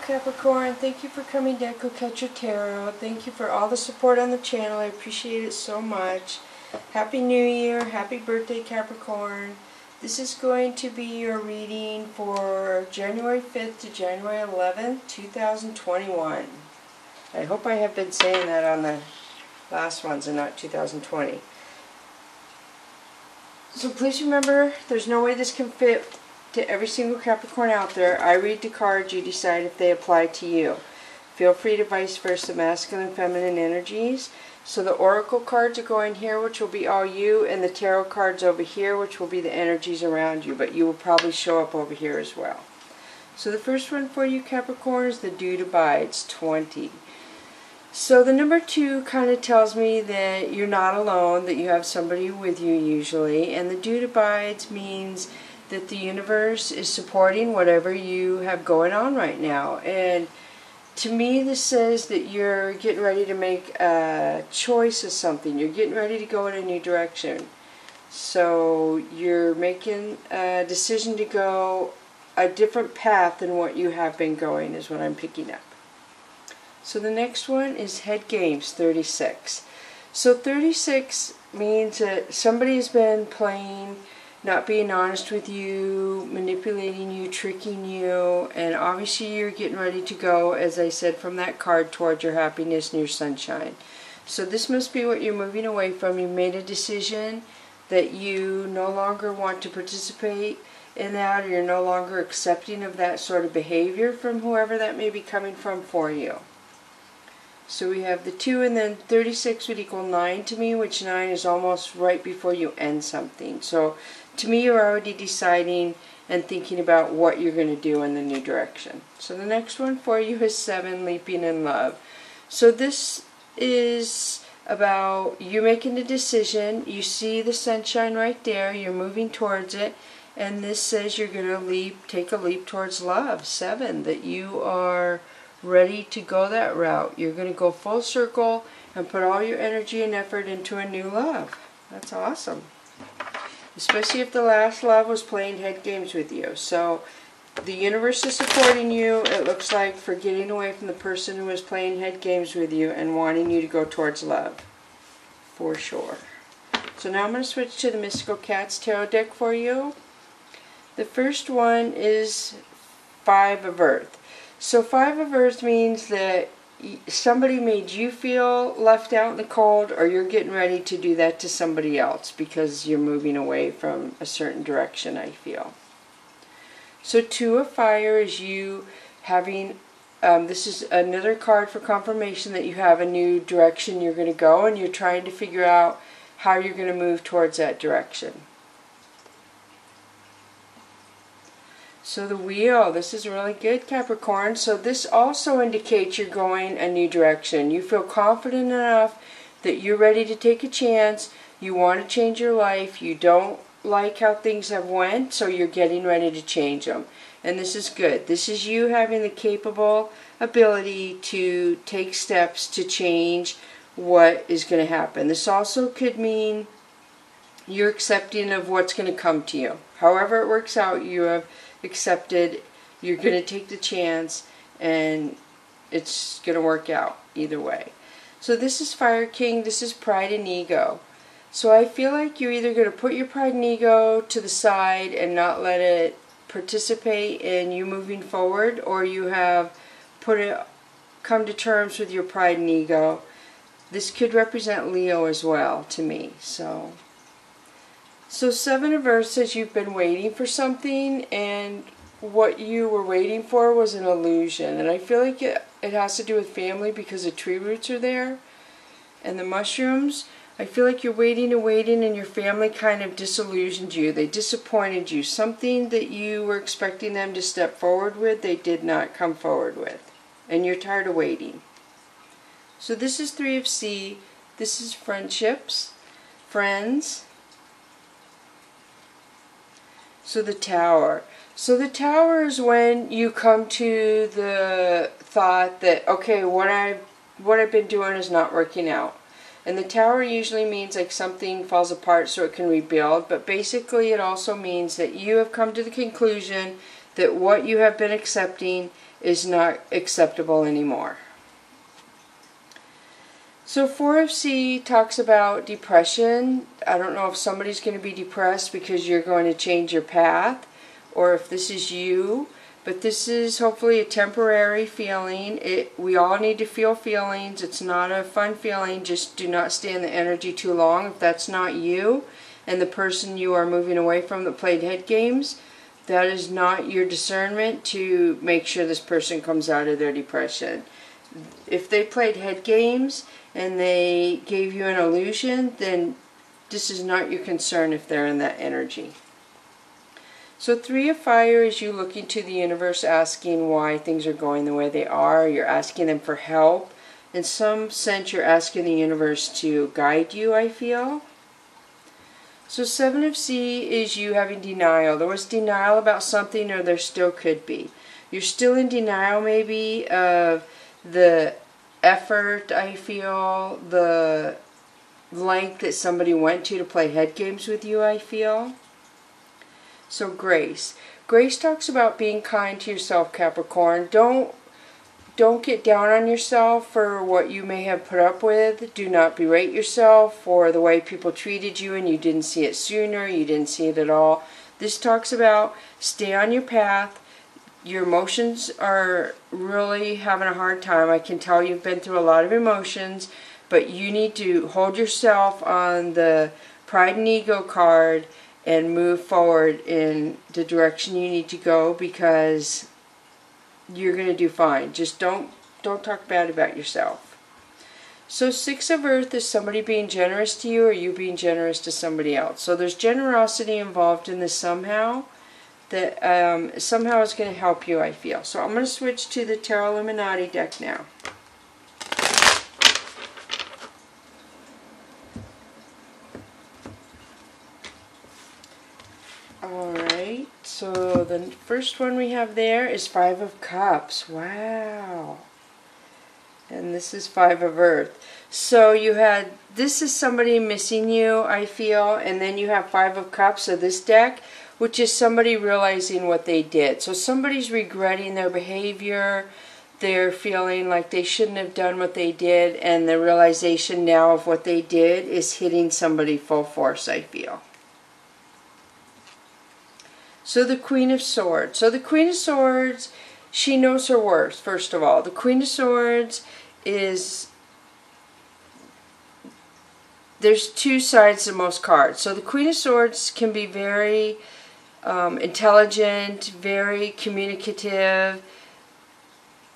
Capricorn. Thank you for coming to Coquette Your Tarot. Thank you for all the support on the channel. I appreciate it so much. Happy New Year. Happy birthday, Capricorn. This is going to be your reading for January 5th to January 11th, 2021. I hope I have been saying that on the last ones and not 2020. So please remember, there's no way this can fit to every single Capricorn out there. I read the cards, you decide if they apply to you. Feel free to vice versa, masculine and feminine energies. So the oracle cards are going here, which will be all you, and the tarot cards over here, which will be the energies around you, but you will probably show up over here as well. So the first one for you, Capricorn, is the Due to Bides 20. So the number 2 kind of tells me that you're not alone, that you have somebody with you usually, and the Due to Bides means that the universe is supporting whatever you have going on right now. And to me, this says that you're getting ready to make a choice of something. You're getting ready to go in a new direction. So you're making a decision to go a different path than what you have been going, is what I'm picking up. So the next one is Head Games 36. So 36 means that somebody's been playing, not being honest with you, manipulating you, tricking you, and obviously you're getting ready to go, as I said from that card, towards your happiness and your sunshine. So this must be what you're moving away from. You made a decision that you no longer want to participate in that, or you're no longer accepting of that sort of behavior from whoever that may be coming from for you. So we have the 2, and then 36 would equal 9 to me, which 9 is almost right before you end something. So to me, you're already deciding and thinking about what you're going to do in the new direction. So the next one for you is 7, Leaping in Love. So this is about you making a decision. You see the sunshine right there. You're moving towards it. And this says you're going to take a leap towards love. 7, that you are ready to go that route. You're going to go full circle and put all your energy and effort into a new love. That's awesome. Especially if the last love was playing head games with you. So the universe is supporting you, it looks like, for getting away from the person who was playing head games with you and wanting you to go towards love. For sure. So now I'm going to switch to the Mystical Cats Tarot deck for you. The first one is 5 of Earth. So 5 of Earth means that somebody made you feel left out in the cold, or you're getting ready to do that to somebody else because you're moving away from a certain direction, I feel. So 2 of Fire is you having, this is another card for confirmation that you have a new direction you're going to go, and you're trying to figure out how you're going to move towards that direction. So the Wheel, this is really good, Capricorn. So this also indicates you're going a new direction. You feel confident enough that you're ready to take a chance. You want to change your life. You don't like how things have went, so you're getting ready to change them. And this is good. This is you having the capable ability to take steps to change what is going to happen. This also could mean you're accepting of what's going to come to you. However it works out, you have accepted, you're going to take the chance, and it's going to work out either way. So this is Fire King, this is Pride and Ego. So I feel like you're either going to put your pride and ego to the side and not let it participate in you moving forward, or you have come to terms with your pride and ego. This could represent Leo as well to me. So 7 of Earth says you've been waiting for something, and what you were waiting for was an illusion. And I feel like it has to do with family because the tree roots are there. And the mushrooms, I feel like you're waiting and waiting, and your family kind of disillusioned you. They disappointed you. Something that you were expecting them to step forward with, they did not come forward with. And you're tired of waiting. So this is 3 of Sea. This is friendships, friends. So the Tower. So the Tower is when you come to the thought that, okay, what I've been doing is not working out. And the Tower usually means like something falls apart so it can rebuild, but basically it also means that you have come to the conclusion that what you have been accepting is not acceptable anymore. So 4FC talks about depression. I don't know if somebody's going to be depressed because you're going to change your path, or if this is you, but this is hopefully a temporary feeling. We all need to feel feelings. It's not a fun feeling. Just do not stay in the energy too long. If that's not you and the person you are moving away from that played head games, that is not your discernment to make sure this person comes out of their depression. If they played head games and they gave you an illusion, then this is not your concern if they're in that energy. So 3 of Fire is you looking to the universe, asking why things are going the way they are. You're asking them for help. In some sense, you're asking the universe to guide you, I feel. So 7 of C is you having denial. There was denial about something, or there still could be. You're still in denial maybe of the effort, I feel, the length that somebody went to play head games with you, I feel. So Grace. Grace talks about being kind to yourself, Capricorn. Don't get down on yourself for what you may have put up with. Do not berate yourself for the way people treated you and you didn't see it sooner, you didn't see it at all. This talks about stay on your path. Your emotions are really having a hard time. I can tell you've been through a lot of emotions, but you need to hold yourself on the Pride and Ego card and move forward in the direction you need to go, because you're going to do fine. Just don't talk bad about yourself. So 6 of Earth is somebody being generous to you or you being generous to somebody else. So there's generosity involved in this somehow that somehow is going to help you, I feel. So I'm going to switch to the Tarot Illuminati deck now. Alright, so the first one we have there is 5 of Cups. Wow. And this is 5 of Earth. So you had, this is somebody missing you, I feel, and then you have 5 of Cups of this deck, which is somebody realizing what they did. So somebody's regretting their behavior, they're feeling like they shouldn't have done what they did, and the realization now of what they did is hitting somebody full force, I feel. So the Queen of Swords. So the Queen of Swords, she knows her worth, first of all. The Queen of Swords is, there's 2 sides to most cards. So the Queen of Swords can be very intelligent, very communicative,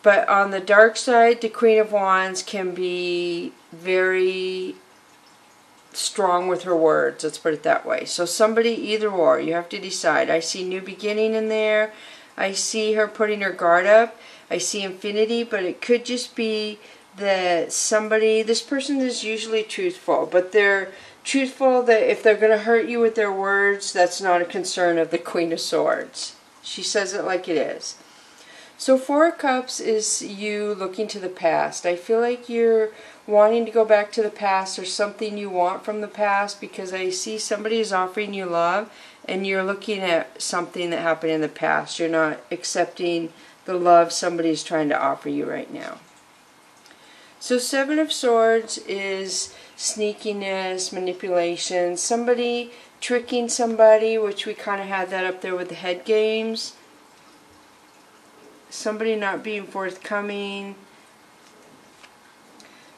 but on the dark side, the Queen of Wands can be very strong with her words, let's put it that way. So somebody, either or, you have to decide. I see new beginning in there. I see her putting her guard up. I see infinity, but it could just be that somebody, this person is usually truthful, but they're truthful that if they're going to hurt you with their words, that's not a concern of the Queen of Swords. She says it like it is. So 4 of Cups is you looking to the past. I feel like you're wanting to go back to the past, or something you want from the past, because I see somebody is offering you love and you're looking at something that happened in the past. You're not accepting the love somebody is trying to offer you right now. So 7 of Swords is sneakiness, manipulation, somebody tricking somebody, which we kind of had that up there with the head games. Somebody not being forthcoming.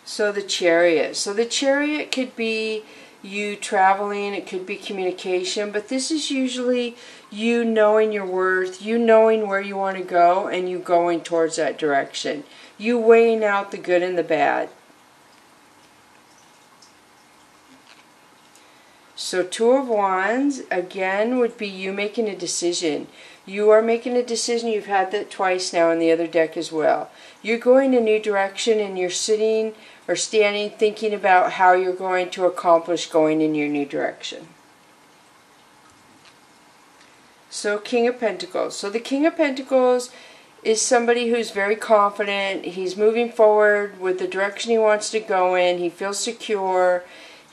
So the Chariot. So the Chariot could be you traveling, it could be communication, but this is usually you knowing your worth, you knowing where you want to go, and you going towards that direction. You weighing out the good and the bad. So 2 of Wands, again, would be you making a decision. You are making a decision. You've had that twice now in the other deck as well. You're going a new direction, and you're sitting or standing thinking about how you're going to accomplish going in your new direction. So King of Pentacles. So the King of Pentacles is somebody who's very confident. He's moving forward with the direction he wants to go in. He feels secure.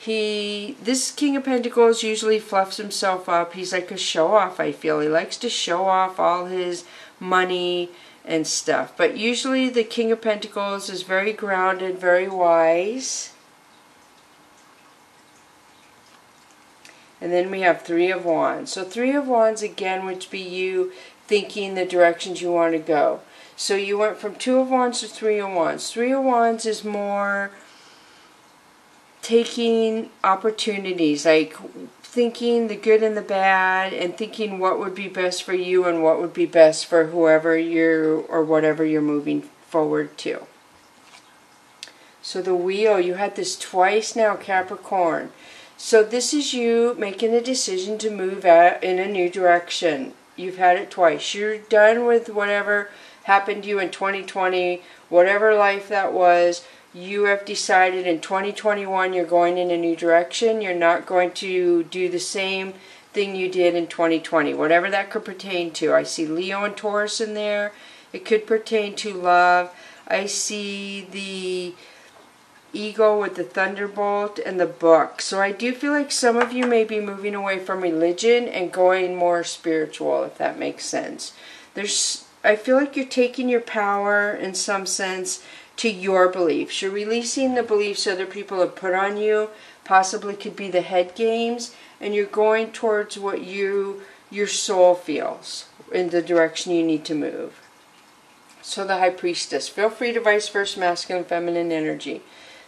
This King of Pentacles usually fluffs himself up. He's like a show-off, I feel. He likes to show off all his money and stuff. But usually the King of Pentacles is very grounded, very wise. And then we have Three of Wands. So Three of Wands again would be you thinking the directions you want to go. So you went from Two of Wands to Three of Wands. Three of Wands is more taking opportunities, like thinking the good and the bad, and thinking what would be best for you and what would be best for whoever you're or whatever you're moving forward to. So the Wheel, you had this twice now, Capricorn. So this is you making a decision to move out in a new direction. You've had it twice. You're done with whatever happened to you in 2020, whatever life that was. You have decided in 2021 you're going in a new direction. You're not going to do the same thing you did in 2020, whatever that could pertain to. I see Leo and Taurus in there. It could pertain to love. I see the Eagle with the Thunderbolt and the Book. So I do feel like some of you may be moving away from religion and going more spiritual, if that makes sense. I feel like you're taking your power in some sense to your beliefs. You're releasing the beliefs other people have put on you, possibly could be the head games, and you're going towards what your soul feels in the direction you need to move. So the High Priestess. Feel free to vice versa, masculine, feminine energy.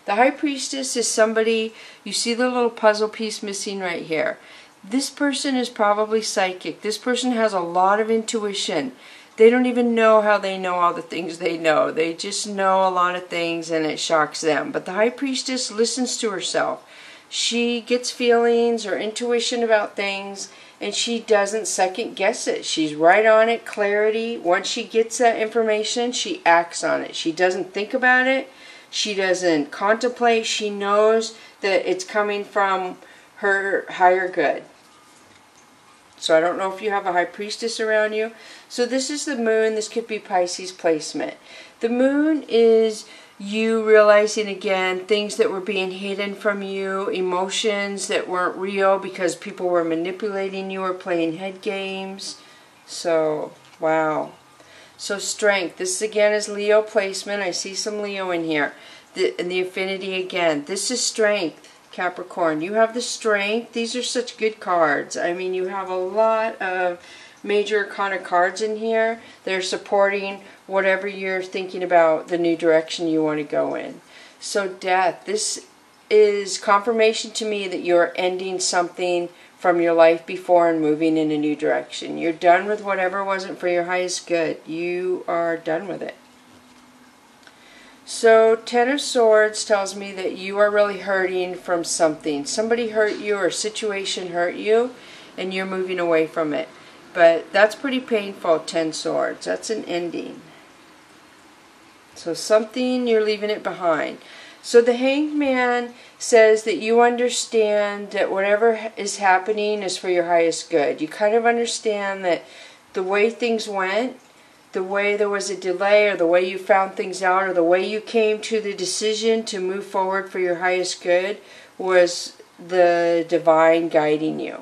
The High Priestess is somebody, you see the little puzzle piece missing right here. This person is probably psychic. This person has a lot of intuition. They don't even know how they know all the things they know. They just know a lot of things and it shocks them. But the High Priestess listens to herself. She gets feelings or intuition about things and she doesn't second guess it. She's right on it, clarity. Once she gets that information, she acts on it. She doesn't think about it. She doesn't contemplate. She knows that it's coming from her higher good. So I don't know if you have a High Priestess around you. So this is the Moon. This could be Pisces placement. The Moon is you realizing again things that were being hidden from you, emotions that weren't real because people were manipulating you or playing head games. So, wow. So Strength. This again is Leo placement. I see some Leo in here. And the Affinity again. This is Strength. Capricorn, you have the Strength. These are such good cards. I mean, you have a lot of major arcana cards in here. They're supporting whatever you're thinking about, the new direction you want to go in. So Death, this is confirmation to me that you're ending something from your life before and moving in a new direction. You're done with whatever wasn't for your highest good. You are done with it. So, Ten of Swords tells me that you are really hurting from something. Somebody hurt you or a situation hurt you, and you're moving away from it. But that's pretty painful, Ten Swords. That's an ending. So, something, you're leaving it behind. So, the Hanged Man says that you understand that whatever is happening is for your highest good. You kind of understand that the way things went, the way there was a delay or the way you found things out or the way you came to the decision to move forward for your highest good was the divine guiding you.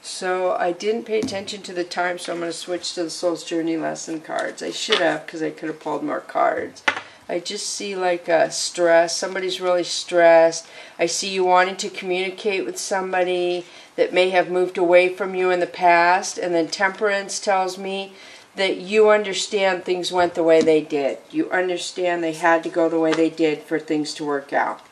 So I didn't pay attention to the time, so I'm going to switch to the Soul's Journey lesson cards. I should have because I could have pulled more cards. I just see like a stress. Somebody's really stressed. I see you wanting to communicate with somebody that may have moved away from you in the past. And then Temperance tells me that you understand things went the way they did. You understand they had to go the way they did for things to work out.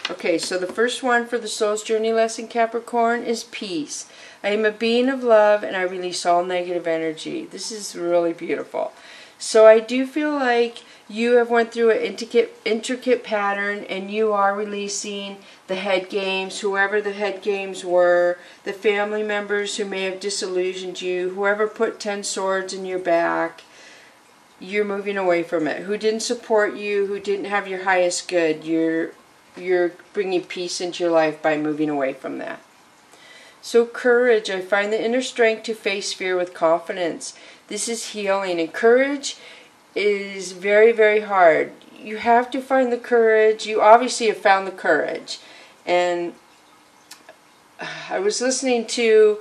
Okay, so the first one for the Soul's Journey lesson, Capricorn, is Peace. I am a being of love and I release all negative energy. This is really beautiful. So I do feel like you have went through an intricate pattern and you are releasing the head games, whoever the head games were, the family members who may have disillusioned you, whoever put 10 swords in your back, you're moving away from it. Who didn't support you, who didn't have your highest good, you're bringing peace into your life by moving away from that. So Courage, I find the inner strength to face fear with confidence. This is healing, and courage is very, very hard. You have to find the courage. You obviously have found the courage. And I was listening to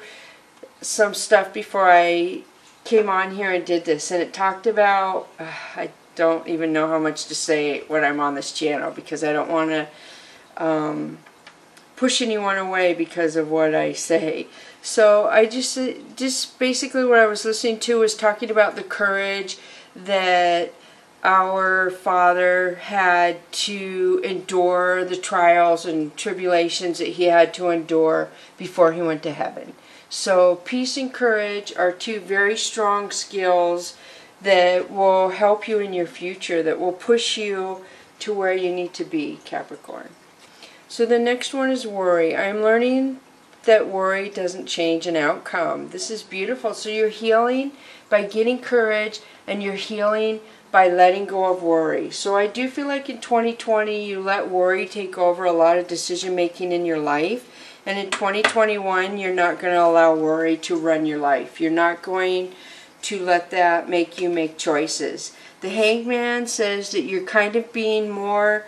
some stuff before I came on here and did this, and it talked about, I don't even know how much to say when I'm on this channel because I don't want to push anyone away because of what I say. So I just basically what I was listening to was talking about the courage that our Father had to endure the trials and tribulations that he had to endure before he went to heaven. So peace and courage are two very strong skills that will help you in your future, that will push you to where you need to be, Capricorn. So the next one is worry. I'm learning that worry doesn't change an outcome. This is beautiful. So you're healing by getting courage, and you're healing by letting go of worry. So I do feel like in 2020 you let worry take over a lot of decision making in your life. And in 2021 you're not going to allow worry to run your life. You're not going to let that make you make choices. The Hangman says that you're kind of being more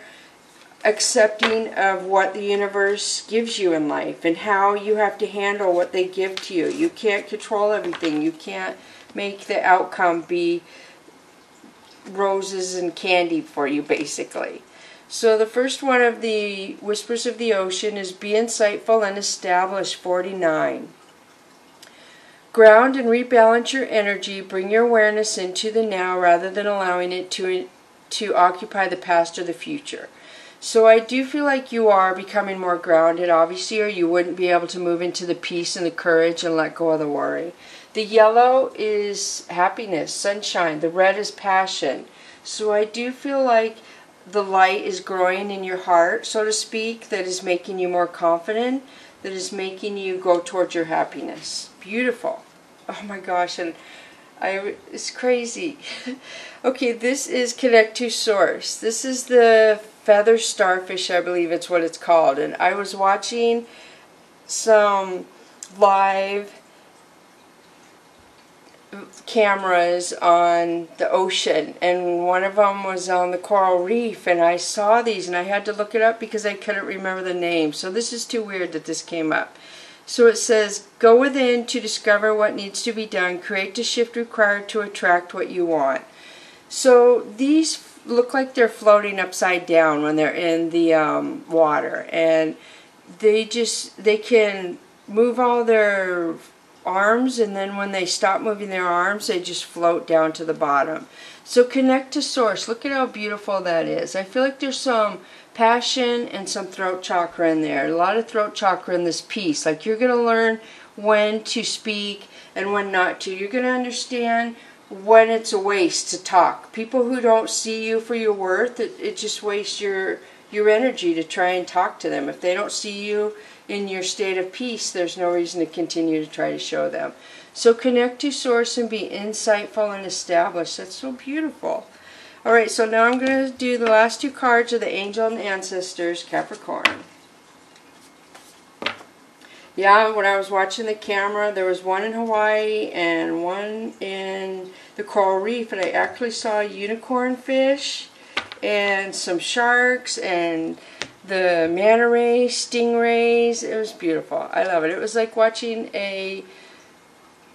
accepting of what the universe gives you in life and how you have to handle what they give to you. You can't control everything. You can't make the outcome be roses and candy for you, basically. So the first one of the Whispers of the Ocean is be insightful and establish 49. Ground and rebalance your energy. Bring your awareness into the now rather than allowing it to occupy the past or the future. So I do feel like you are becoming more grounded, obviously, or you wouldn't be able to move into the peace and the courage and let go of the worry. The yellow is happiness, sunshine. The red is passion. So I do feel like the light is growing in your heart, so to speak, that is making you more confident, that is making you go towards your happiness. Beautiful. Oh my gosh, and it's crazy. Okay, this is Connect to Source. This is the feather starfish, I believe it's what it's called. And I was watching some live cameras on the ocean, and one of them was on the coral reef, and I saw these and I had to look it up because I couldn't remember the name. So this is too weird that this came up. So it says, go within to discover what needs to be done, create the shift required to attract what you want. So these look like they're floating upside down when they're in the water, and they can move all their arms, and then when they stop moving their arms they just float down to the bottom. So connect to source. Look at how beautiful that is. I feel like there's some passion and some throat chakra in there. A lot of throat chakra in this piece. Like you're going to learn when to speak and when not to. You're going to understand when it's a waste to talk. People who don't see you for your worth, it just wastes your energy to try and talk to them. If they don't see you in your state of peace, there's no reason to continue to try to show them. So connect to source and be insightful and established. That's so beautiful. Alright, so now I'm going to do the last two cards of the Angel and Ancestors, Capricorn. Yeah, when I was watching the camera, there was one in Hawaii and one in the coral reef, and I actually saw a unicorn fish and some sharks and the manta rays, stingrays. It was beautiful. I love it. It was like watching a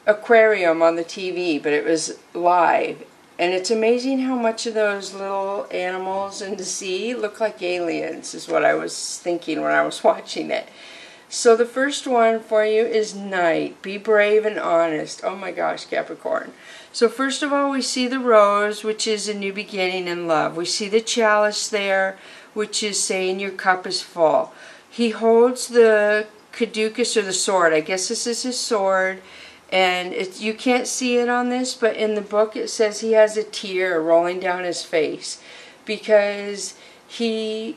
aquarium on the TV, but it was live. And it's amazing how much of those little animals in the sea look like aliens, is what I was thinking when I was watching it. So the first one for you is night. Be brave and honest. Oh my gosh, Capricorn. So first of all, we see the rose, which is a new beginning in love. We see the chalice there, which is saying your cup is full. He holds the caduceus, or the sword. I guess this is his sword. And you can't see it on this, but in the book it says he has a tear rolling down his face because he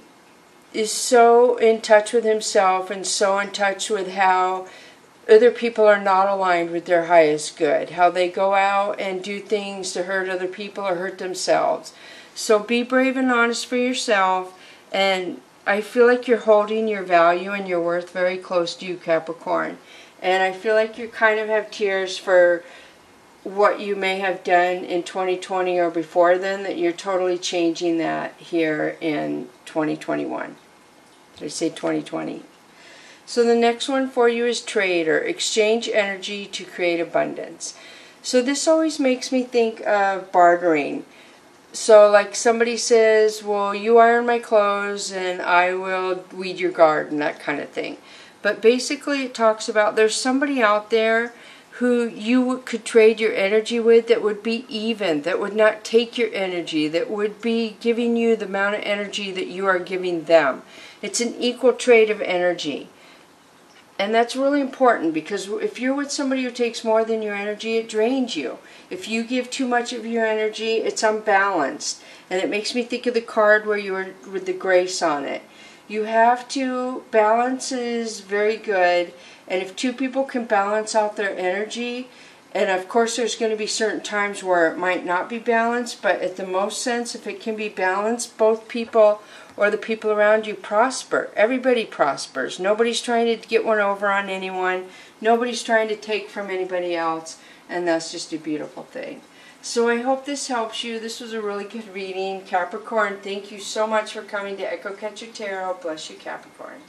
is so in touch with himself and so in touch with how other people are not aligned with their highest good, how they go out and do things to hurt other people or hurt themselves. So be brave and honest for yourself, and I feel like you're holding your value and your worth very close to you, Capricorn. And I feel like you kind of have tears for what you may have done in 2020 or before then, that you're totally changing that here in 2021. Did I say 2020? So the next one for you is trade or exchange energy to create abundance. So this always makes me think of bartering. So like somebody says, well, you iron my clothes and I will weed your garden, that kind of thing. But basically it talks about there's somebody out there who you could trade your energy with that would be even, that would not take your energy, that would be giving you the amount of energy that you are giving them. It's an equal trade of energy. And that's really important, because if you're with somebody who takes more than your energy, it drains you. If you give too much of your energy, it's unbalanced. And it makes me think of the card where you were with the grace on it. You have to, balance is very good. And if two people can balance out their energy, and of course there's going to be certain times where it might not be balanced, but at the most sense, if it can be balanced, both people or the people around you prosper. Everybody prospers. Nobody's trying to get one over on anyone. Nobody's trying to take from anybody else. And that's just a beautiful thing. So I hope this helps you. This was a really good reading. Capricorn, thank you so much for coming to Echo Catcher Tarot. Bless you, Capricorn.